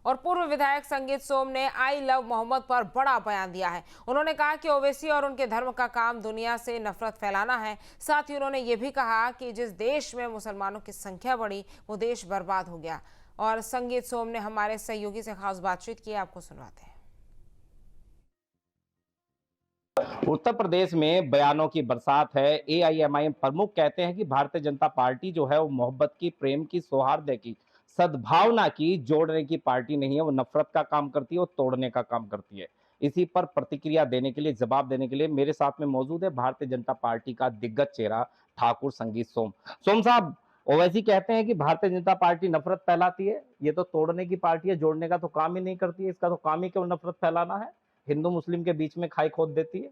और पूर्व विधायक संगीत सोम ने आई लव मोहम्मद पर बड़ा बयान दिया है। उन्होंने कहा कि ओवैसी और उनके धर्म का काम दुनिया से नफरत फैलाना है। साथ ही उन्होंने ये भी कहा कि जिस देश में मुसलमानों की संख्या बढ़ी वो देश बर्बाद हो गया। और संगीत सोम ने हमारे सहयोगी से खास बातचीत की, आपको सुनवाते हैं। उत्तर प्रदेश में बयानों की बरसात है। एआईएमआईएम प्रमुख कहते हैं कि भारतीय जनता पार्टी जो है वो मोहब्बत की, प्रेम की, सौहार्द की, सद्भावना की, जोड़ने की पार्टी नहीं है। वो नफरत का काम करती है और तोड़ने का काम करती है। इसी पर प्रतिक्रिया देने के लिए, जवाब देने के लिए मेरे साथ में मौजूद है भारतीय जनता पार्टी का दिग्गज चेहरा ठाकुर संगीत सोम। सोम साहब, ओवैसी कहते हैं कि भारतीय जनता पार्टी नफरत फैलाती है। ये तो तोड़ने की पार्टी है, जोड़ने का तो काम ही नहीं करती है। इसका तो काम ही केवल नफरत फैलाना है, हिंदू मुस्लिम के बीच में खाई खोद देती है।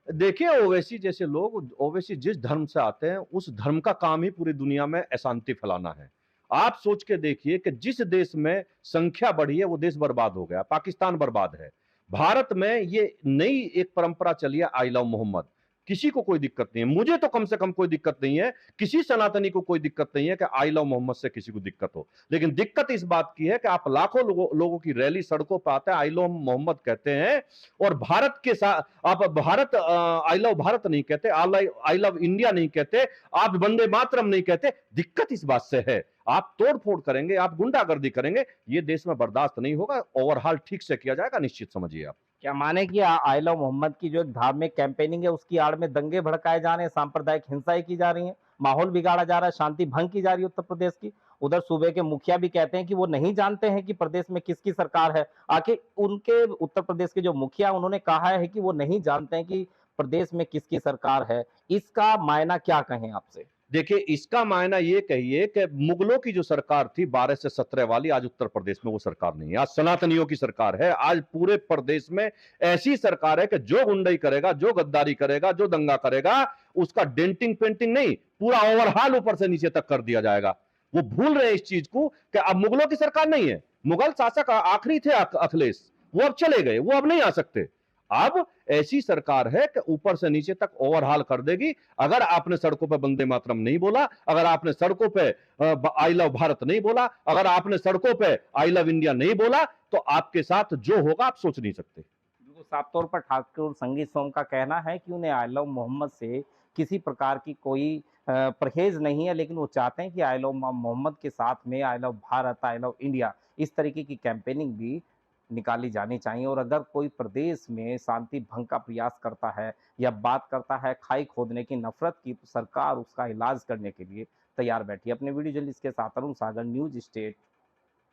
देखिए, ओवैसी जैसे लोग, ओवैसी जिस धर्म से आते हैं उस धर्म का काम ही पूरी दुनिया में अशांति फैलाना है। आप सोच के देखिए कि जिस देश में संख्या बढ़ी है वो देश बर्बाद हो गया, पाकिस्तान बर्बाद है। भारत में ये नई एक परंपरा चली है, आई लव मोहम्मद। किसी को कोई दिक्कत नहीं है, मुझे तो कम से कम कोई दिक्कत नहीं है, किसी सनातनी को कोई दिक्कत नहीं है कि आई लव मोहम्मद से किसी को दिक्कत हो। लेकिन दिक्कत इस बात की है कि आप लाखों लोगों की रैली सड़कों पर आते हैं, आई लव मोहम्मद कहते हैं, और भारत के साथ आप भारत आई लव भारत नहीं कहते, आई लव इंडिया नहीं कहते, आप वंदे मातरम नहीं कहते। दिक्कत इस बात से है, आप तोड़फोड़ करेंगे, आप गुंडागर्दी करेंगे, ये देश में बर्दाश्त नहीं होगा। ओवरहाल ठीक से किया जाएगा, निश्चित समझिए आप। क्या माने कि आई लव मोहम्मद की जो एक धार्मिक कैंपेनिंग है उसकी आड़ में दंगे भड़काए जा रहे हैं, सांप्रदायिक हिंसाएं की जा रही हैं, माहौल बिगाड़ा जा रहा है, शांति भंग की जा रही है उत्तर प्रदेश की। उधर सूबे के मुखिया भी कहते हैं कि वो नहीं जानते हैं कि प्रदेश में किसकी सरकार है। आखिर उनके उत्तर प्रदेश के जो मुखिया, उन्होंने कहा है कि वो नहीं जानते हैं कि प्रदेश में किसकी सरकार है। इसका मायना क्या कहें आपसे? देखिए, इसका मायना ये कहिए कि मुगलों की जो सरकार थी 12 से 17 वाली, आज उत्तर प्रदेश में वो सरकार नहीं है। आज सनातनियों की सरकार है। आज पूरे प्रदेश में ऐसी सरकार है कि जो गुंडई करेगा, जो गद्दारी करेगा, जो दंगा करेगा, उसका डेंटिंग पेंटिंग नहीं, पूरा ओवरहाल ऊपर से नीचे तक कर दिया जाएगा। वो भूल रहे हैं इस चीज को कि अब मुगलों की सरकार नहीं है। मुगल शासक आखिरी थे अखिलेश, वो अब चले गए, वो अब नहीं आ सकते। अब ऐसी सरकार है कि ऊपर से नीचे तक ओवरहाल कर देगी। अगर आपने सड़कों पे वंदे मातरम नहीं बोला, अगर आपने सड़कों पे आई लव भारत नहीं बोला, अगर आपने सड़कों पे आई लव इंडिया नहीं बोला, तो आपके साथ जो होगा आप सोच नहीं सकते। साफ तौर पर ठाकुर संगीत सोम का कहना है कि उन्हें आई लव मोहम्मद से किसी प्रकार की कोई परहेज नहीं है, लेकिन वो चाहते हैं कि आई लव मोहम्मद के साथ में I love Bharat, I love India, इस तरीके की कैंपेनिंग भी निकाली जानी चाहिए। और अगर कोई प्रदेश में शांति भंग का प्रयास करता है या बात करता है खाई खोदने की, नफरत की, तो सरकार उसका इलाज करने के लिए तैयार बैठी है। अपने वीडियो जर्नलिस्ट के साथ अरुण सागर, न्यूज स्टेट,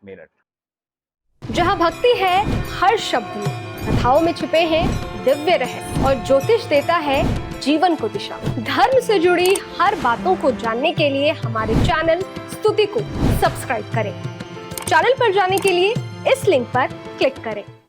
मेरठ। जहां भक्ति है हर शब्द में, कथाओं में छुपे हैं दिव्य रहस्य, और ज्योतिष देता है जीवन को दिशा। धर्म से जुड़ी हर बातों को जानने के लिए हमारे चैनल स्तुति को सब्सक्राइब करें। चैनल पर जाने के लिए इस लिंक पर क्लिक करें।